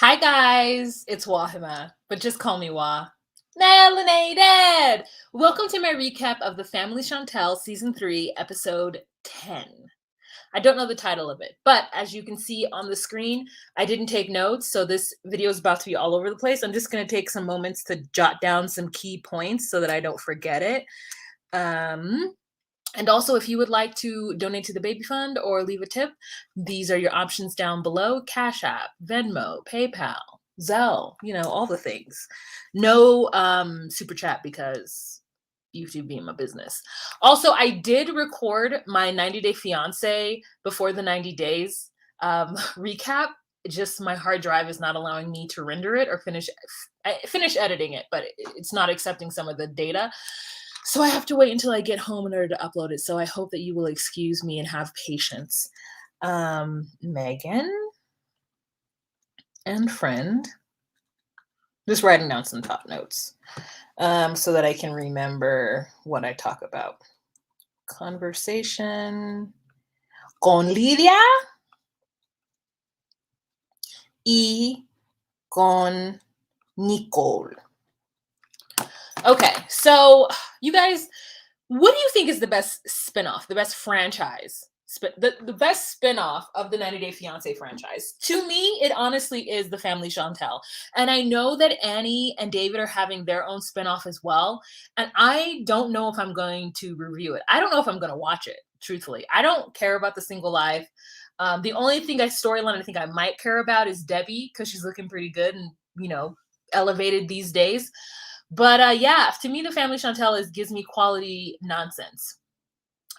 Hi guys, it's Wahima, but just call me Wah. Melanated! Welcome to my recap of The Family Chantel Season 3, Episode 10. I don't know the title of it, but as you can see on the screen, I didn't take notes, so this video is about to be all over the place. I'm just going to take some moments to jot down some key points so that I don't forget it. And also, if you would like to donate to the baby fund or leave a tip, these are your options down below. Cash App, Venmo, PayPal, Zelle, all the things. No super chat because YouTube being my business. Also, I did record my 90-day fiance before the 90 days recap. Just my hard drive is not allowing me to render it or finish editing it, but it's not accepting some of the data. So I have to wait until I get home in order to upload it. So I hope that you will excuse me and have patience. Megan and friend. Just writing down some top notes so that I can remember what I talk about. Conversation con Lidia y con Nicole. Okay, so you guys, what do you think is the best spinoff, the best franchise, the best spinoff of the 90 Day Fiancé franchise? To me, it honestly is The Family Chantel. And I know that Annie and David are having their own spinoff as well. And I don't know if I'm going to review it. I don't know if I'm going to watch it, truthfully. I don't care about the single life. The only storyline I think I might care about is Debbie, because she's looking pretty good and, elevated these days. But yeah, to me, The Family Chantel gives me quality nonsense.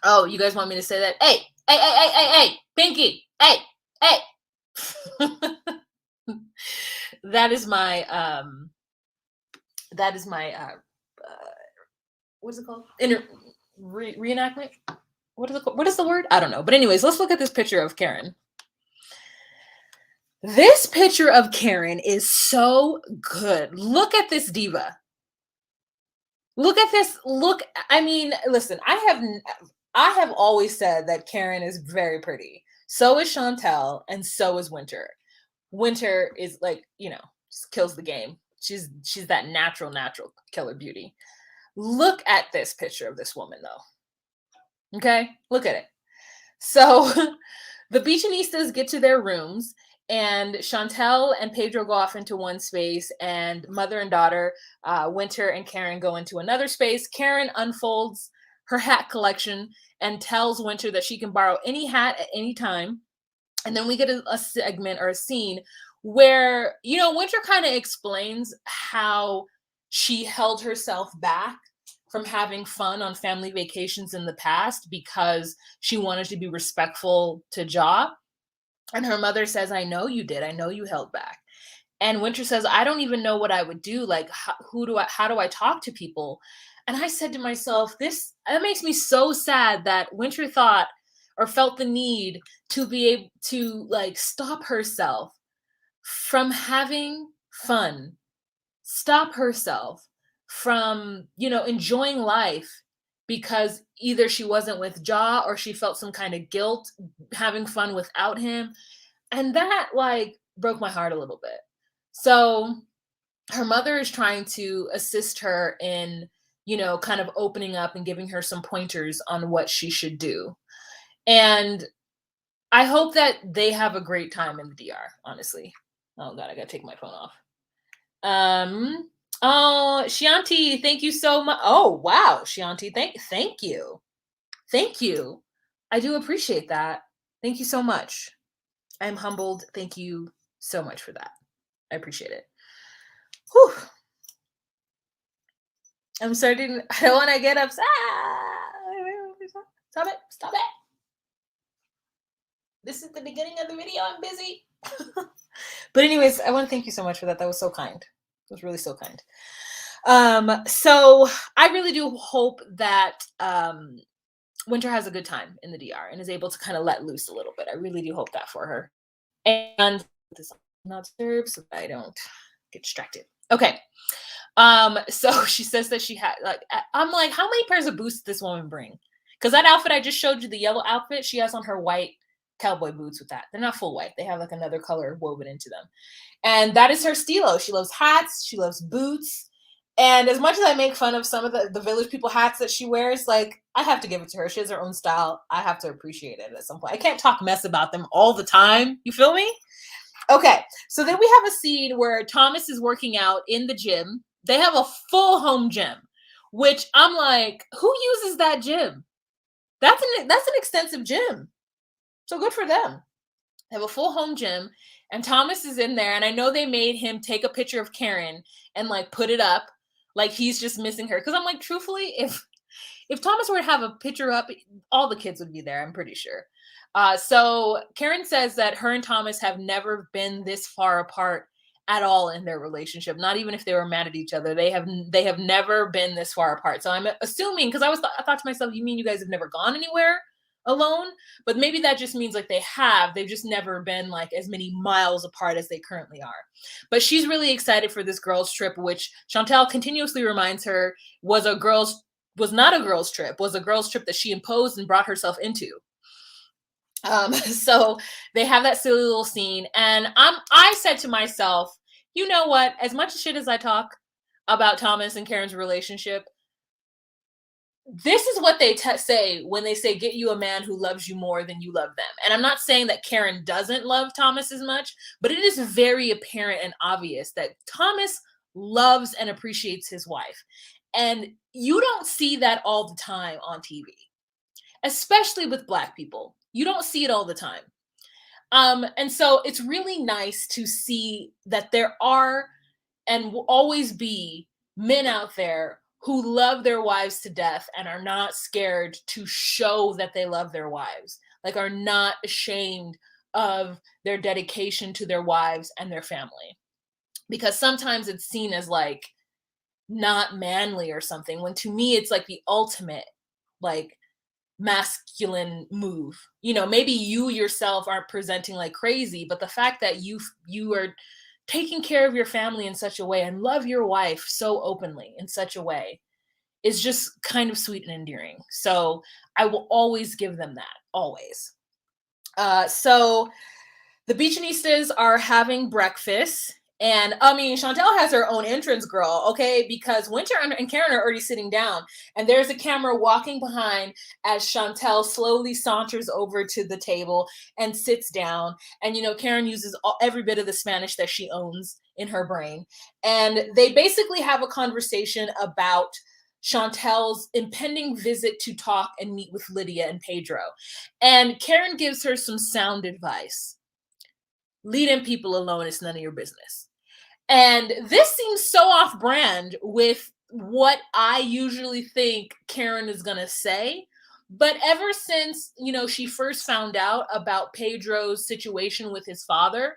Oh, you guys want me to say that? Hey, Pinky, hey. That is my what is it called? Reenactment? What is the word? I don't know. But anyways, let's look at this picture of Karen. This picture of Karen is so good. Look at this diva. Look at this. Listen, I have always said that Karen is very pretty. So is Chantel, and so is Winter. Winter is just kills the game. She's that natural killer beauty. Look at this picture of this woman, though. Okay, look at it. So the Beachinistas get to their rooms, and Chantel and Pedro go off into one space, and mother and daughter, Winter and Karen, go into another space. Karen unfolds her hat collection and tells Winter that she can borrow any hat at any time. And then we get a segment or a scene where, Winter kind of explains how she held herself back from having fun on family vacations in the past because she wanted to be respectful to Ja. And her mother says, I know you did. I know you held back. And Winter says, I don't even know what I would do. Like, how do I talk to people? And I said to myself, that makes me so sad that Winter thought or felt the need to be able to stop herself from having fun, stop herself from, enjoying life because either she wasn't with Ja or she felt some kind of guilt having fun without him. And that broke my heart a little bit. So her mother is trying to assist her in, kind of opening up and giving her some pointers on what she should do. And I hope that they have a great time in the DR, honestly. Oh God, I gotta take my phone off. Oh, Shanti, thank you so much. Oh, wow, Shanti, thank you. Thank you. I do appreciate that. Thank you so much. I'm humbled. Thank you so much for that. I appreciate it. Whew. I don't want to get upset. Stop it. This is the beginning of the video. I'm busy. But anyways, I want to thank you so much for that. That was so kind. It was really so kind. So I really do hope that Winter has a good time in the DR and is able to kind of let loose a little bit. I really do hope that for her. And this is not disturbed so that I don't get distracted. Okay. So she says that she had I'm like, how many pairs of boots did this woman bring? Because that outfit I just showed you, the yellow outfit, she has on her white cowboy boots with that. They're not full white. They have like another color woven into them. And that is her stilo. She loves hats, she loves boots. And as much as I make fun of some of the village people hats that she wears, like I have to give it to her. She has her own style. I have to appreciate it at some point. I can't talk mess about them all the time. You feel me? Okay. So then we have a scene where Thomas is working out in the gym. They have a full home gym, which I'm like, who uses that gym? That's an extensive gym. So good for them. They have a full home gym, and Thomas is in there, and I know they made him take a picture of Karen and like put it up, like he's just missing her. Because I'm like, truthfully, if Thomas were to have a picture up, all the kids would be there. I'm pretty sure. So Karen says that her and Thomas have never been this far apart at all in their relationship. Not even if they were mad at each other, they have never been this far apart. So I'm assuming, because I thought to myself, you mean you guys have never gone anywhere alone? But maybe that just means like they've just never been like as many miles apart as they currently are. But she's really excited for this girls trip, which Chantel continuously reminds her was not a girls trip, was a girls trip that she imposed and brought herself into. So they have that silly little scene, and I said to myself, you know what? As much shit as I talk about Thomas and Karen's relationship, this is what they say when they say get you a man who loves you more than you love them. And I'm not saying that Karen doesn't love Thomas as much, but it is very apparent and obvious that Thomas loves and appreciates his wife. And you don't see that all the time on TV, especially with Black people. You don't see it all the time. And so it's really nice to see that there are and will always be men out there who love their wives to death and are not scared to show that they love their wives, like are not ashamed of their dedication to their wives and their family. Because sometimes it's seen as like not manly or something, when to me it's like the ultimate like masculine move. You know, maybe you yourself aren't presenting like crazy, but the fact that you are taking care of your family in such a way and love your wife so openly in such a way is just kind of sweet and endearing. So I will always give them that, always. So the Beachinistas are having breakfast. And I mean, Chantel has her own entrance, girl, okay? Because Winter and Karen are already sitting down, and there's a camera walking behind as Chantel slowly saunters over to the table and sits down. And, you know, Karen uses every bit of the Spanish that she owns in her brain. And they basically have a conversation about Chantel's impending visit to talk and meet with Lydia and Pedro. And Karen gives her some sound advice. Leading people alone is none of your business. And this seems so off brand with what I usually think Karen is going to say. But ever since, you know, she first found out about Pedro's situation with his father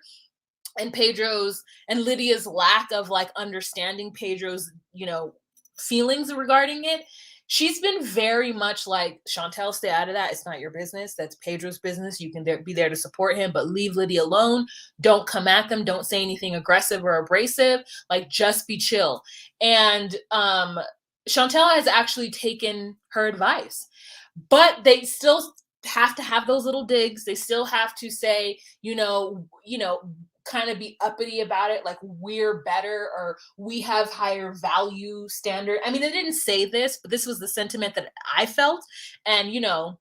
and Pedro's and Lydia's lack of like understanding Pedro's, you know, feelings regarding it, she's been very much like, Chantel, stay out of that. It's not your business. That's Pedro's business. You can be there to support him, but leave Lydia alone. Don't come at them. Don't say anything aggressive or abrasive. Like, just be chill. And Chantel has actually taken her advice, but they still have to have those little digs. They still have to say, kind of be uppity about it, like we're better or we have higher value standard. I mean, they didn't say this, but this was the sentiment that I felt. And, you know,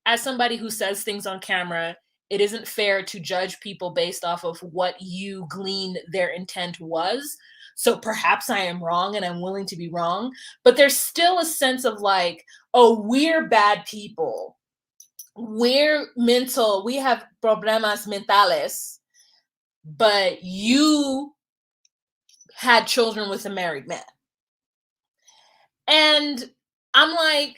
as somebody who says things on camera, it isn't fair to judge people based off of what you glean their intent was. So perhaps I am wrong and I'm willing to be wrong, but there's still a sense of like, oh, we're bad people. We're mental. We have problemas mentales, but you had children with a married man. And I'm like,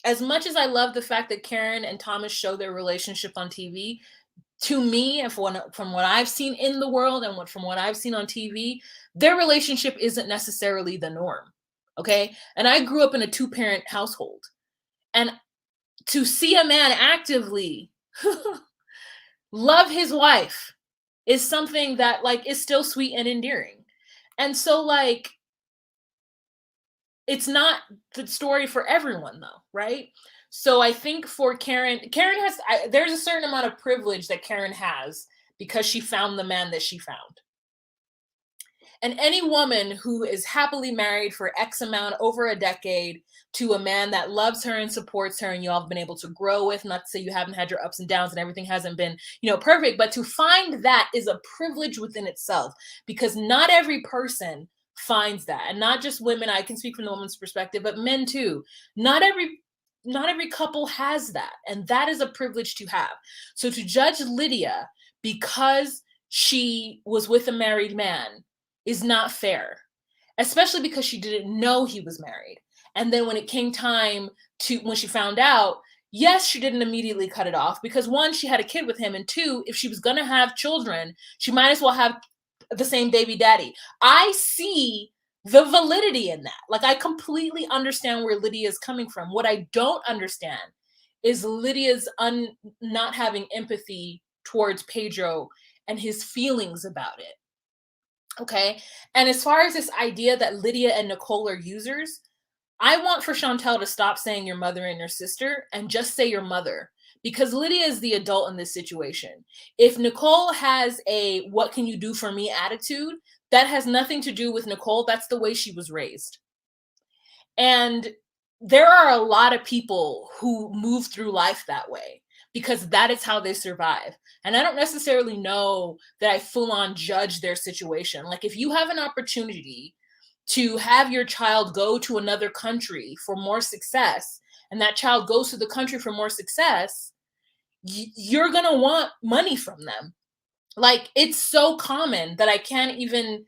as much as I love the fact that Karen and Thomas show their relationship on TV, to me, and from what I've seen in the world and from what I've seen on TV, their relationship isn't necessarily the norm. Okay. And I grew up in a 2-parent household. And to see a man actively love his wife is something that like is still sweet and endearing. And so like, it's not the story for everyone though, right? So I think for Karen has there's a certain amount of privilege that Karen has because she found the man that she found. And any woman who is happily married for X amount over a decade to a man that loves her and supports her and you all have been able to grow with, not to say you haven't had your ups and downs and everything hasn't been, perfect, but to find that is a privilege within itself because not every person finds that. And not just women, I can speak from the woman's perspective, but men too. Not every not every couple has that, and that is a privilege to have. So to judge Lydia because she was with a married man is not fair, especially because she didn't know he was married. And then when it came time to when she found out, yes, she didn't immediately cut it off because one, she had a kid with him, and two, if she was going to have children, she might as well have the same baby daddy. I see the validity in that. Like, I completely understand where Lydia is coming from. What I don't understand is Lydia's not having empathy towards Pedro and his feelings about it. Okay. And as far as this idea that Lydia and Nicole are users, I want for Chantel to stop saying your mother and your sister and just say your mother because Lydia is the adult in this situation. If Nicole has a what can you do for me attitude, that has nothing to do with Nicole. That's the way she was raised. And there are a lot of people who move through life that way because that is how they survive. And I don't necessarily know that I full on judge their situation. Like, if you have an opportunity to have your child go to another country for more success, and that child goes to the country for more success, you're going to want money from them. Like, it's so common that I can't even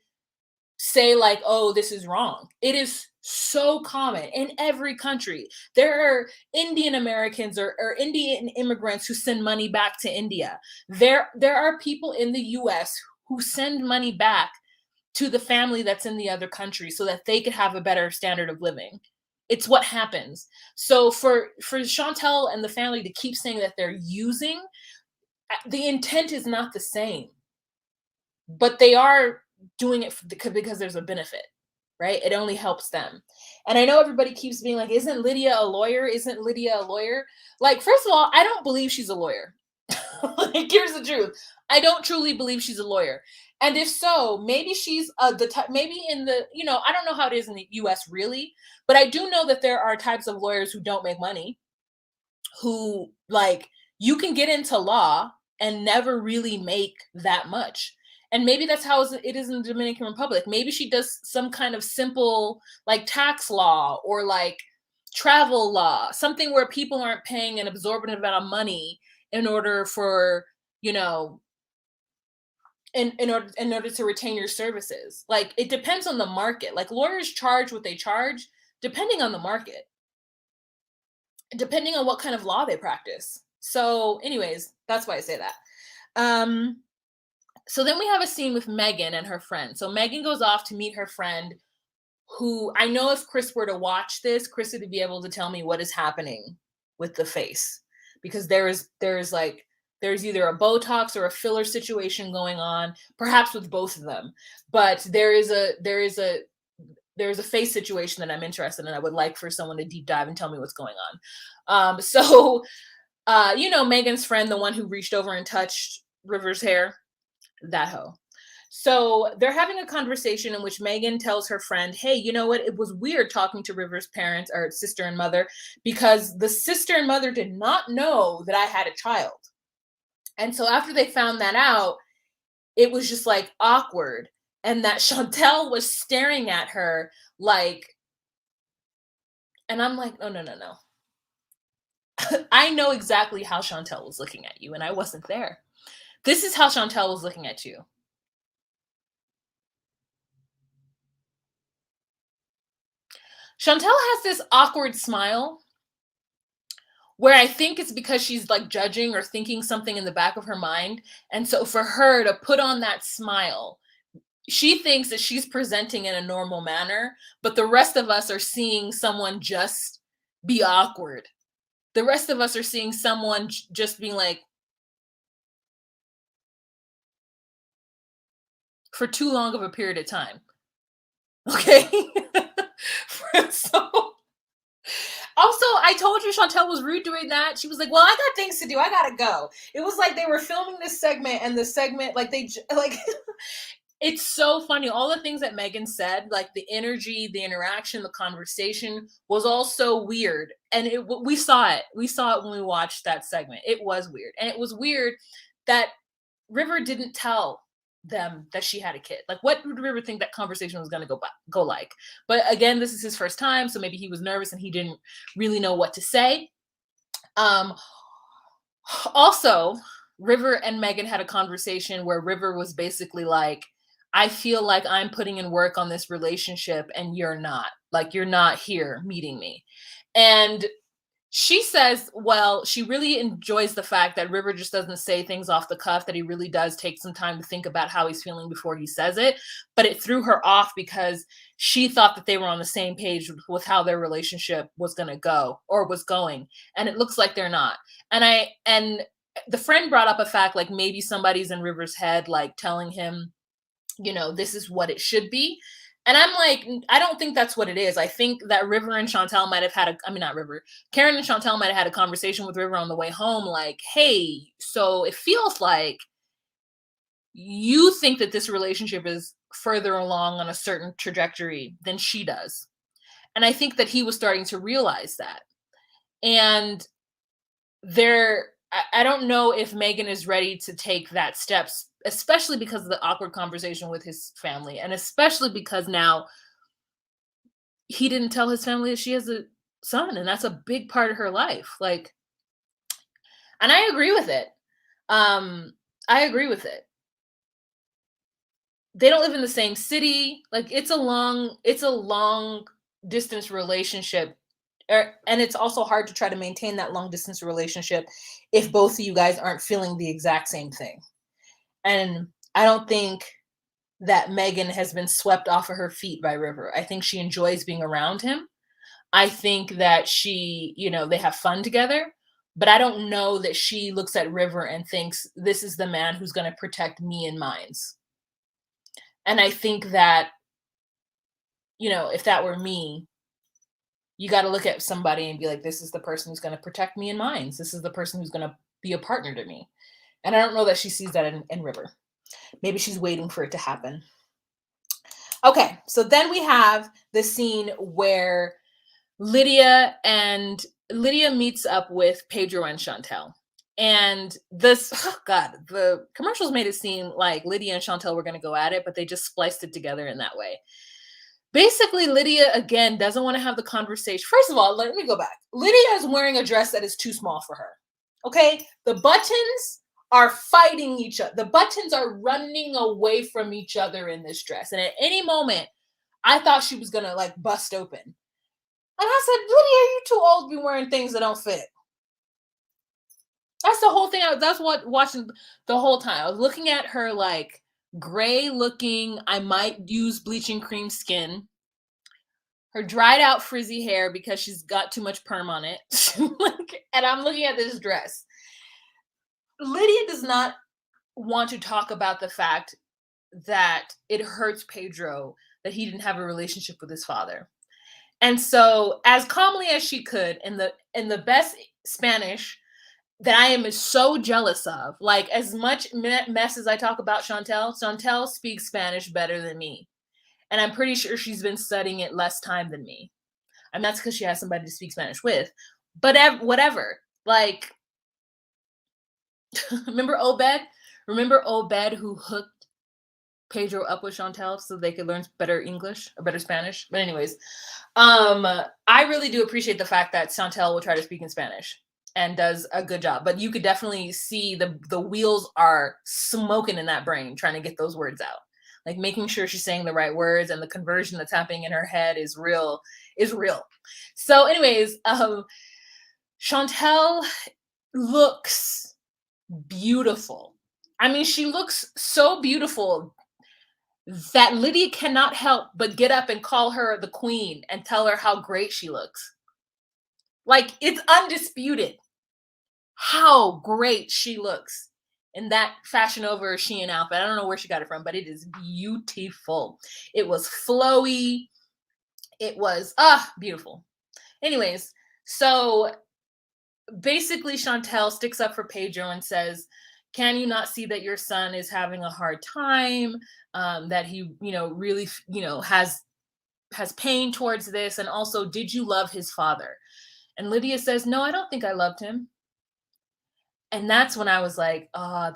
say like, oh, this is wrong. It is so common in every country. There are Indian Americans or Indian immigrants who send money back to India. There are people in the US who send money back to the family that's in the other country so that they could have a better standard of living. It's what happens. So for Chantel and the family to keep saying that they're using, the intent is not the same, but they are doing it because there's a benefit, right? It only helps them. And I know everybody keeps being like, isn't Lydia a lawyer? Isn't Lydia a lawyer? Like, first of all, I don't believe she's a lawyer. Like, here's the truth. I don't truly believe she's a lawyer. And if so, maybe she's the type, maybe in the, I don't know how it is in the US really, but I do know that there are types of lawyers who don't make money, who like, you can get into law and never really make that much. And maybe that's how it is in the Dominican Republic. Maybe she does some kind of simple like tax law or like travel law, something where people aren't paying an exorbitant amount of money in order for, you know, in order to retain your services. Like, it depends on the market. Like, lawyers charge what they charge depending on the market, depending on what kind of law they practice. So anyways, that's why I say that. So then we have a scene with Megan and her friend. So Megan goes off to meet her friend, who I know if Chris were to watch this, Chris would be able to tell me what is happening with the face, because there's either a Botox or a filler situation going on, perhaps with both of them. But there's a face situation that I'm interested in. I would like for someone to deep dive and tell me what's going on. Megan's friend, the one who reached over and touched River's hair, that hoe. So they're having a conversation in which Megan tells her friend, hey, you know what? It was weird talking to River's parents or sister and mother because the sister and mother did not know that I had a child. And so after they found that out, it was just like awkward. And that Chantel was staring at her like, and I'm like, no. I know exactly how Chantel was looking at you, and I wasn't there. This is how Chantel was looking at you. Chantel has this awkward smile where I think it's because she's like judging or thinking something in the back of her mind. And so for her to put on that smile, she thinks that she's presenting in a normal manner, but the rest of us are seeing someone just be awkward. The rest of us are seeing someone just being like, for too long of a period of time. Okay. So Also, I told you Chantel was rude doing that. She was like, "Well, I got things to do. I gotta go." It was like they were filming this segment, and the segment, like like, it's so funny. All the things that Megan said, like the energy, the interaction, the conversation, was all so weird. And we saw it. We saw it when we watched that segment. It was weird, and it was weird that River didn't tell them that she had a kid. Like, what would River think that conversation was going to go like? But again, this is his first time, so maybe he was nervous and he didn't really know what to say. Um, Also, River and Megan had a conversation where River was basically like, I feel like I'm putting in work on this relationship and you're not. Like, you're not here meeting me. And she says, well, she really enjoys the fact that River just doesn't say things off the cuff, that he really does take some time to think about how he's feeling before he says it. But it threw her off because she thought that they were on the same page with how their relationship was going to go or was going. And it looks like they're not. And the friend brought up a fact, like maybe somebody's in River's head, like telling him, this is what it should be. And I'm like, I don't think that's what it is. I think that River and Chantel might have not River, Karen and Chantel might have had a conversation with River on the way home, like, hey, so it feels like you think that this relationship is further along on a certain trajectory than she does. And I think that he was starting to realize that. And I don't know if Megan is ready to take that steps, especially because of the awkward conversation with his family, and especially because now he didn't tell his family that she has a son, and that's a big part of her life. Like, and I agree with it. I agree with it. They don't live in the same city. Like, it's a long distance relationship. And it's also hard to try to maintain that long distance relationship if both of you guys aren't feeling the exact same thing. And I don't think that Megan has been swept off of her feet by River. I think she enjoys being around him. I think that they have fun together, but I don't know that she looks at River and thinks this is the man who's going to protect me and mines. And I think that, if that were me, you got to look at somebody and be like, this is the person who's going to protect me and mines. This is the person who's going to be a partner to me. And I don't know that she sees that in River. Maybe she's waiting for it to happen. Okay, so then we have the scene where Lydia meets up with Pedro and Chantel. And the commercials made it seem like Lydia and Chantel were going to go at it, but they just spliced it together in that way. Basically, Lydia, again, doesn't want to have the conversation. First of all, let me go back. Lydia is wearing a dress that is too small for her. Okay? The buttons are fighting each other. The buttons are running away from each other in this dress. And at any moment, I thought she was going to like bust open. And I said, Lydia, are you too old to be wearing things that don't fit? That's the whole thing. That's what watching the whole time. I was looking at her like gray looking, I might use bleaching cream skin. Her dried out frizzy hair because she's got too much perm on it. And I'm looking at this dress. Lydia does not want to talk about the fact that it hurts Pedro that he didn't have a relationship with his father. And so, as calmly as she could, in the best Spanish that I am so jealous of, like as much mess as I talk about Chantel speaks Spanish better than me. And I'm pretty sure she's been studying it less time than me. I mean, that's because she has somebody to speak Spanish with. But whatever. Like, remember Obed? Remember Obed who hooked Pedro up with Chantel so they could learn better English or better Spanish? But anyways, I really do appreciate the fact that Chantel will try to speak in Spanish and does a good job. But you could definitely see the wheels are smoking in that brain trying to get those words out. Like making sure she's saying the right words, and the conversion that's happening in her head is real. So anyways, Chantel looks beautiful. I mean, she looks so beautiful that Lydia cannot help but get up and call her the queen and tell her how great she looks. Like, it's undisputed how great she looks in that Fashion Over Shein outfit. I don't know where she got it from, but it is beautiful. It was flowy. It was beautiful. Anyways, So basically, Chantel sticks up for Pedro and says, "Can you not see that your son is having a hard time? That he, really, has pain towards this, and also, did you love his father?" And Lydia says, "No, I don't think I loved him." And that's when I was like, "Oh,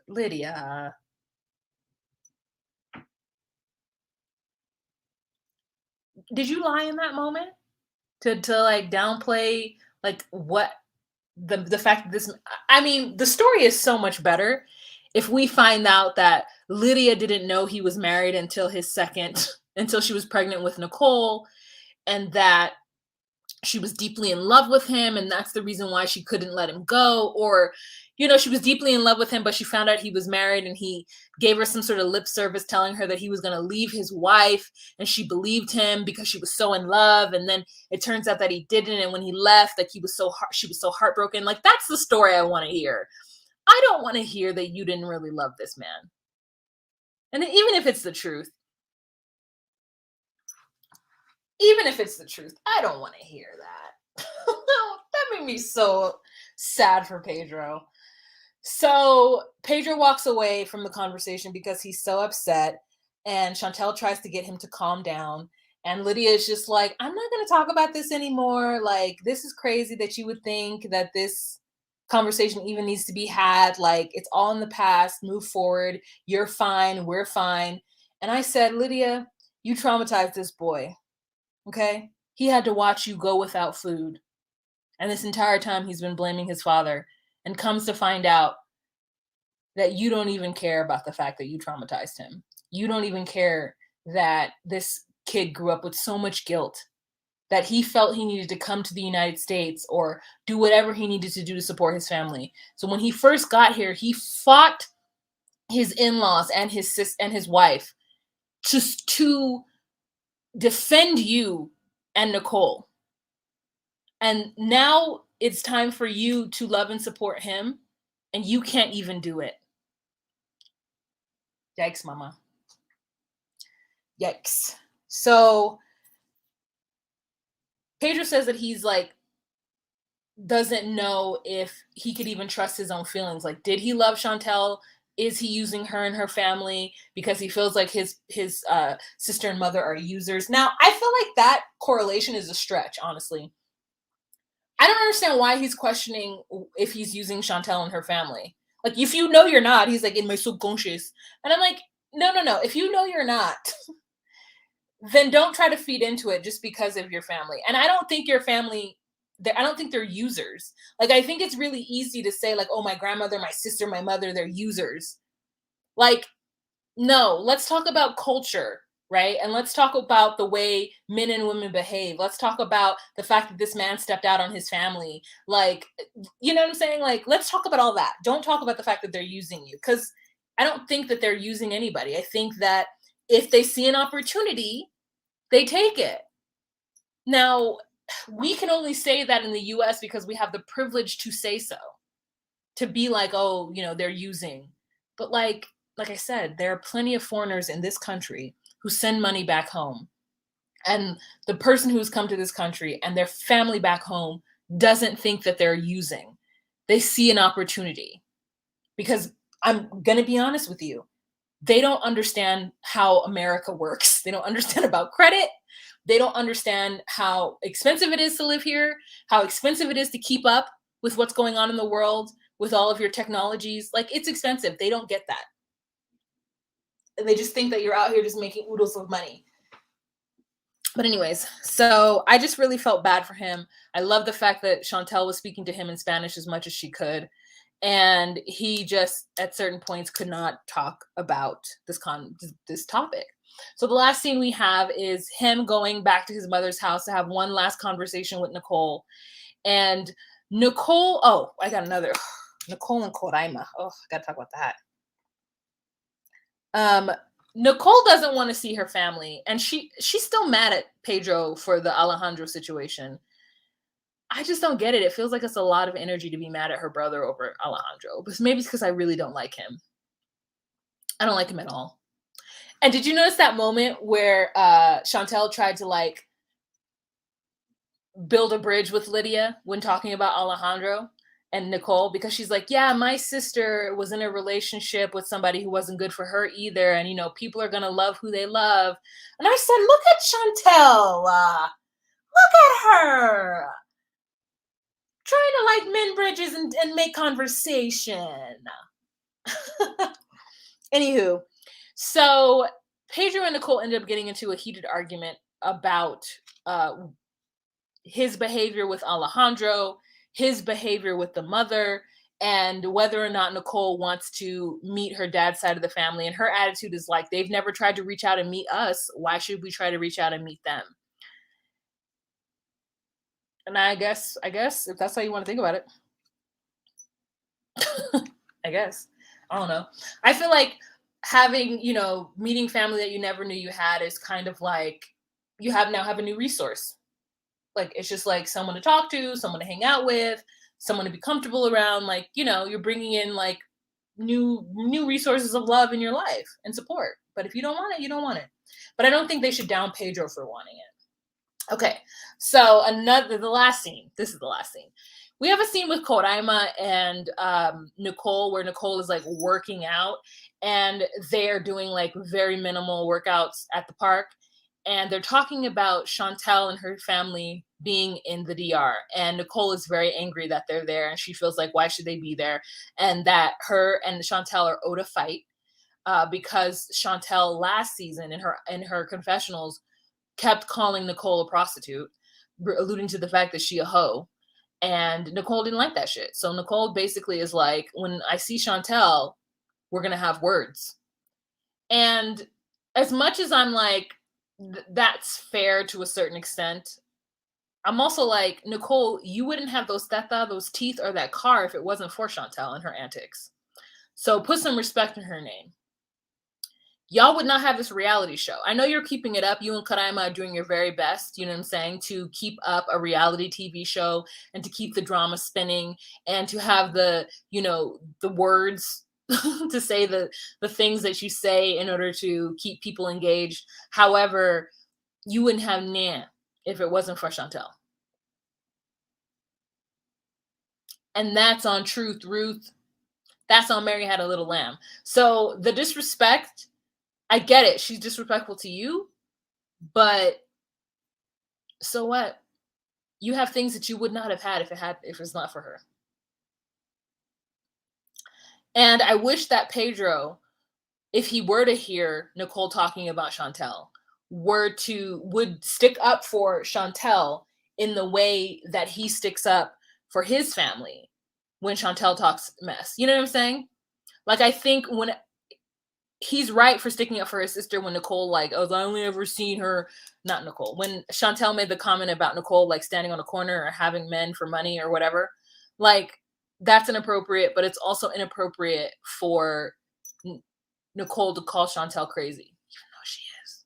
Lydia, did you lie in that moment to like downplay like what the fact that this I mean, the story is so much better if we find out that Lydia didn't know he was married until his second until she was pregnant with Nicole, and that she was deeply in love with him and that's the reason why she couldn't let him go, or she was deeply in love with him but she found out he was married and he gave her some sort of lip service telling her that he was going to leave his wife, and she believed him because she was so in love, and then it turns out that he didn't, and when he left, like, she was so heartbroken. Like, that's the story I want to hear. I don't want to hear that you didn't really love this man. And even if it's the truth, I don't want to hear that. That made me so sad for Pedro. So Pedro walks away from the conversation because he's so upset, and Chantel tries to get him to calm down. And Lydia is just like, "I'm not going to talk about this anymore. Like, this is crazy that you would think that this conversation even needs to be had. Like, it's all in the past. Move forward. You're fine. We're fine." And I said, "Lydia, you traumatized this boy. Okay? He had to watch you go without food. And this entire time he's been blaming his father, and comes to find out that you don't even care about the fact that you traumatized him. You don't even care that this kid grew up with so much guilt that he felt he needed to come to the United States or do whatever he needed to do to support his family. So when he first got here, he fought his in-laws and his wife just to defend you and Nicole. And now it's time for you to love and support him, and you can't even do it." Yikes, mama. Yikes. So Pedro says that he's like doesn't know if he could even trust his own feelings. Like, did he love Chantel? Is he using her and her family because he feels like his sister and mother are users? Now, I feel like that correlation is a stretch, honestly. I don't understand why he's questioning if he's using Chantel and her family. Like, if you know you're not, he's like, "In my subconscious." And I'm like, no, no, no. If you know you're not, then don't try to feed into it just because of your family. And I don't think your family, I don't think they're users. Like, I think it's really easy to say, like, "Oh, my grandmother, my sister, my mother, they're users." Like, no, let's talk about culture, right? And let's talk about the way men and women behave. Let's talk about the fact that this man stepped out on his family. Like, you know what I'm saying? Like, let's talk about all that. Don't talk about the fact that they're using you, because I don't think that they're using anybody. I think that if they see an opportunity, they take it. Now, we can only say that in the US because we have the privilege to say so, to be like, "Oh, they're using." But like I said, there are plenty of foreigners in this country who send money back home. And the person who's come to this country and their family back home doesn't think that they're using. They see an opportunity, because I'm going to be honest with you, they don't understand how America works. They don't understand about credit. They don't understand how expensive it is to live here, how expensive it is to keep up with what's going on in the world with all of your technologies. Like, it's expensive. They don't get that. And they just think that you're out here just making oodles of money. But anyways, so I just really felt bad for him. I love the fact that Chantel was speaking to him in Spanish as much as she could. And he just at certain points could not talk about this topic. So the last scene we have is him going back to his mother's house to have one last conversation with Nicole. And Nicole, oh, I got another. Nicole and Wahima. Oh, I gotta talk about that. Nicole doesn't want to see her family, and she's still mad at Pedro for the Alejandro situation. I just don't get it. It feels like it's a lot of energy to be mad at her brother over Alejandro, but maybe it's because I really don't like him. I don't like him at all. And did you notice that moment where Chantel tried to like build a bridge with Lydia when talking about Alejandro and Nicole, because she's like, yeah, my sister was in a relationship with somebody who wasn't good for her either. And, people are going to love who they love. And I said, look at Chantel. Look at her trying to like mend bridges and make conversation. Anywho, so Pedro and Nicole ended up getting into a heated argument about uh, his behavior with Alejandro, his behavior with the mother, and whether or not Nicole wants to meet her dad's side of the family. And her attitude is like, they've never tried to reach out and meet us. Why should we try to reach out and meet them? And I guess if that's how you want to think about it, I guess. I don't know. I feel like having, meeting family that you never knew you had is kind of like you have a new resource. Like it's just like someone to talk to, someone to hang out with, someone to be comfortable around. Like, you're bringing in like new resources of love in your life and support. But if you don't want it, you don't want it. But I don't think they should down Pedro for wanting it. Okay, so the last scene. This is the last scene. We have a scene with Wahima and Nicole, where Nicole is like working out, and they're doing like very minimal workouts at the park, and they're talking about Chantel and her family being in the DR. And Nicole is very angry that they're there, and she feels like, why should they be there? And that her and Chantel are owed a fight, because Chantel last season in her confessionals kept calling Nicole a prostitute, alluding to the fact that she a hoe. And Nicole didn't like that shit. So Nicole basically is like, when I see Chantel, we're gonna have words. And as much as I'm like, that's fair to a certain extent, I'm also like, Nicole, you wouldn't have those teeth, or that car if it wasn't for Chantel and her antics. So put some respect in her name. Y'all would not have this reality show. I know you're keeping it up. You and Karaima are doing your very best, you know what I'm saying, to keep up a reality TV show and to keep the drama spinning and to have the words to say the things that you say in order to keep people engaged. However, you wouldn't have Nan if it wasn't for Chantel. And that's on Truth, Ruth. That's on Mary Had a Little Lamb. So the disrespect, I get it. She's disrespectful to you, but so what? You have things that you would not have had if it's not for her. And I wish that Pedro, if he were to hear Nicole talking about Chantel, would stick up for Chantel in the way that he sticks up for his family when Chantel talks mess. You know what I'm saying? Like, I think when he's right for sticking up for his sister when Nicole, like, oh, I only ever seen her, not Nicole, when Chantel made the comment about Nicole, like, standing on a corner or having men for money or whatever, like, that's inappropriate, but it's also inappropriate for Nicole to call Chantel crazy, even though she is,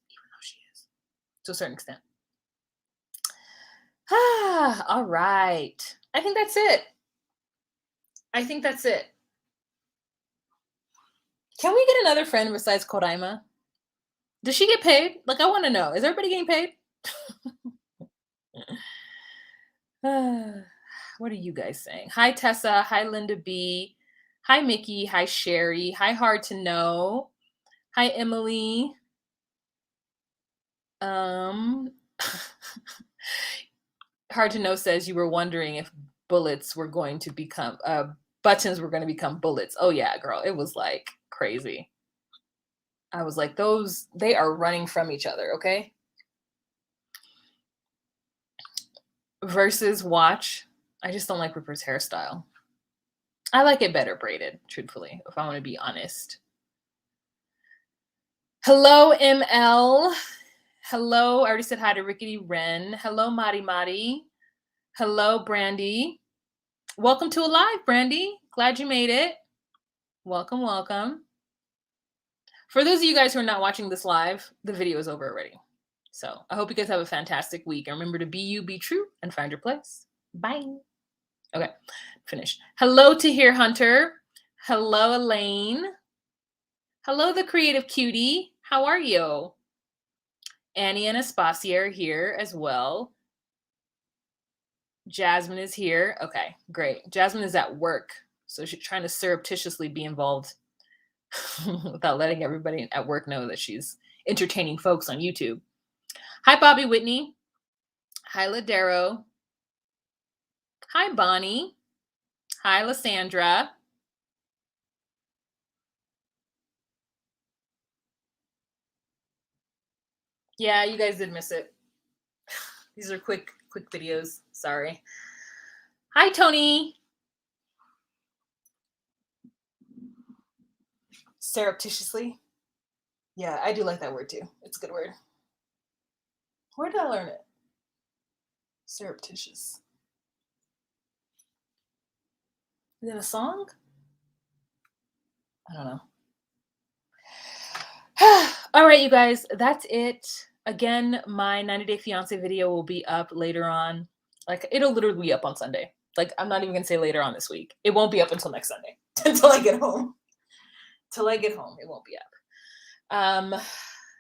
to a certain extent. All right. I think that's it. Can we get another friend besides Kodaima? Does she get paid? Like, I want to know. Is everybody getting paid? What are you guys saying? Hi, Tessa. Hi, Linda B. Hi, Mickey. Hi, Sherry. Hi, Hard to Know. Hi, Emily. Hard to Know says you were wondering if buttons were going to become bullets. Oh yeah, girl. It was like crazy. I was like, they are running from each other, okay? Versus watch. I just don't like Rupert's hairstyle. I like it better braided, truthfully, if I want to be honest. Hello, ML. Hello. I already said hi to Rickety Wren. Hello, Madi Madi. Hello, Brandy. Welcome to a live, Brandy. Glad you made it. Welcome, welcome. For those of you guys who are not watching this live, the video is over already. So I hope you guys have a fantastic week. And remember to be you, be true, and find your place. Bye. Okay, finish. Hello to Here Hunter. Hello, Elaine. Hello, the creative cutie. How are you? Annie and Aspasia are here as well. Jasmine is here. Okay, great. Jasmine is at work, so she's trying to surreptitiously be involved without letting everybody at work know that she's entertaining folks on YouTube. Hi, Bobby Whitney. Hi, Ladero. Hi, Bonnie. Hi, Lysandra. Yeah, you guys did miss it. These are quick videos. Sorry. Hi, Tony. Surreptitiously. Yeah, I do like that word too. It's a good word. Where did I learn it? Surreptitious. Is it a song? I don't know. All right, you guys, that's it. Again, my 90-day fiance video will be up later on. Like, it'll literally be up on Sunday. Like, I'm not even gonna say later on this week. It won't be up until next Sunday. Until I get home. Till I get home, it won't be up.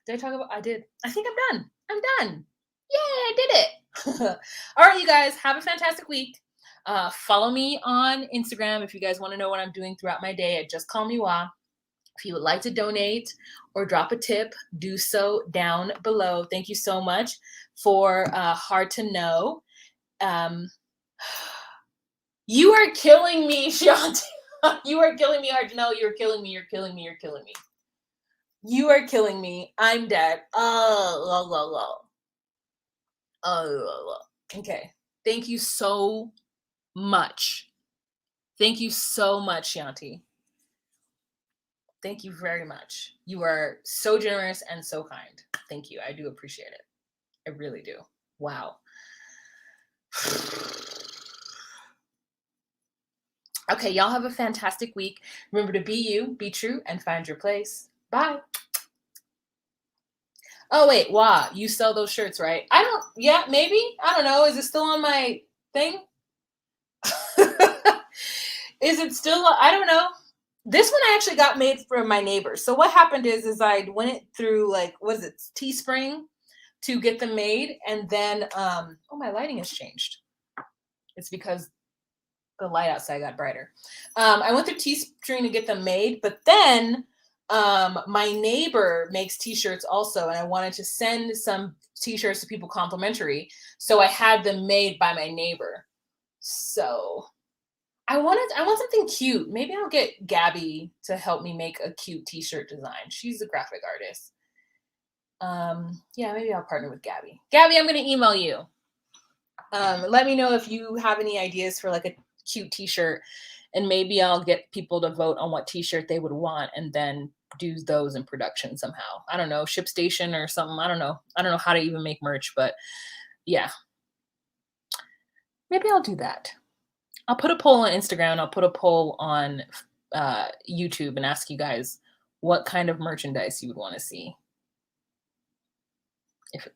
Did I talk about? I did. I think I'm done. I'm done. Yay, I did it. All right, you guys, have a fantastic week. Follow me on Instagram if you guys want to know what I'm doing throughout my day at Just Call Me Wah. If you would like to donate or drop a tip, do so down below. Thank you so much for Hard to Know. You are killing me, Shanti. You are killing me, Hard to Know. You're killing me. You're killing me. You're killing me. You are killing me. I'm dead. Okay. Thank you so much. Thank you so much, Shanti. Thank you very much. You are so generous and so kind. Thank you. I do appreciate it. I really do. Wow. Okay, y'all have a fantastic week. Remember to be you, be true, and find your place. Bye. Oh, wait. Wow. You sell those shirts, right? Yeah, maybe. I don't know. Is it still on my thing? Is it still? I don't know. This one I actually got made from my neighbor. So what happened is I went through was it Teespring to get them made, and then oh, my lighting has changed. It's because the light outside got brighter. I went through Teespring to get them made, but then my neighbor makes T-shirts also, and I wanted to send some T-shirts to people complimentary, so I had them made by my neighbor. So I want something cute. Maybe I'll get Gabby to help me make a cute T-shirt design. She's a graphic artist. Yeah, maybe I'll partner with Gabby. Gabby, I'm going to email you. Let me know if you have any ideas for a cute T-shirt, and maybe I'll get people to vote on what T-shirt they would want, and then do those in production somehow. I don't know, ShipStation or something. I don't know how to even make merch, but yeah, maybe I'll do that. I'll put a poll on Instagram, and I'll put a poll on YouTube and ask you guys what kind of merchandise you would want to see,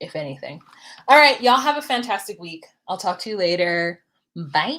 if anything. All right, y'all have a fantastic week. I'll talk to you later. Bye.